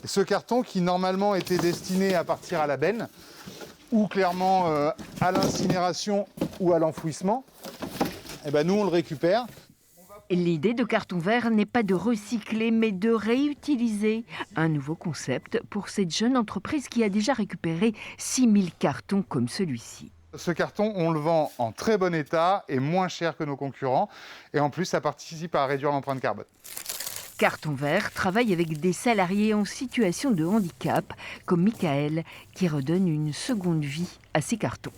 Ce carton qui normalement était destiné à partir à la benne, ou clairement à l'incinération ou à l'enfouissement, eh ben nous on le récupère. L'idée de Carton Vert n'est pas de recycler, mais de réutiliser. Un nouveau concept pour cette jeune entreprise qui a déjà récupéré 6000 cartons comme celui-ci. Ce carton, on le vend en très bon état et moins cher que nos concurrents. Et en plus, ça participe à réduire l'empreinte carbone. Carton Vert travaille avec des salariés en situation de handicap, comme Michael, qui redonne une seconde vie à ses cartons.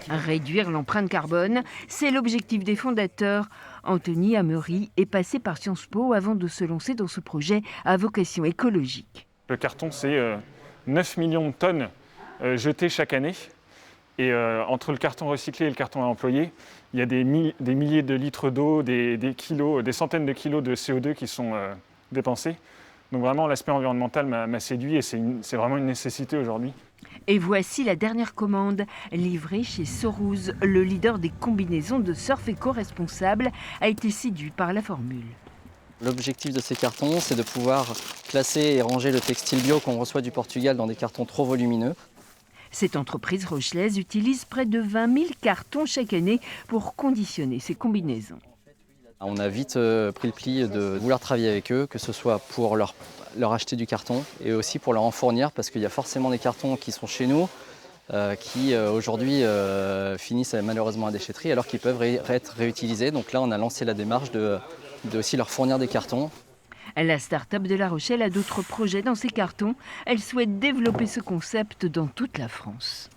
Réduire l'empreinte carbone, c'est l'objectif des fondateurs. Anthony Amery est passé par Sciences Po avant de se lancer dans ce projet à vocation écologique. Le carton, c'est 9 millions de tonnes jetées chaque année. Et entre le carton recyclé et le carton à employer, il y a des milliers de litres d'eau, des centaines de kilos de CO2 qui sont dépensés. Donc vraiment, l'aspect environnemental m'a séduit et c'est vraiment une nécessité aujourd'hui. Et voici la dernière commande, livrée chez Sorouz. Le leader des combinaisons de surf éco-responsable a été séduit par la formule. L'objectif de ces cartons, c'est de pouvoir classer et ranger le textile bio qu'on reçoit du Portugal dans des cartons trop volumineux. Cette entreprise rochelaise utilise près de 20 000 cartons chaque année pour conditionner ses combinaisons. On a vite pris le pli de vouloir travailler avec eux, que ce soit pour leur acheter du carton et aussi pour leur en fournir, parce qu'il y a forcément des cartons qui sont chez nous, qui aujourd'hui finissent malheureusement à déchetterie, alors qu'ils peuvent être réutilisés. Donc là, on a lancé la démarche de aussi leur fournir des cartons. La start-up de La Rochelle a d'autres projets dans ces cartons. Elle souhaite développer ce concept dans toute la France.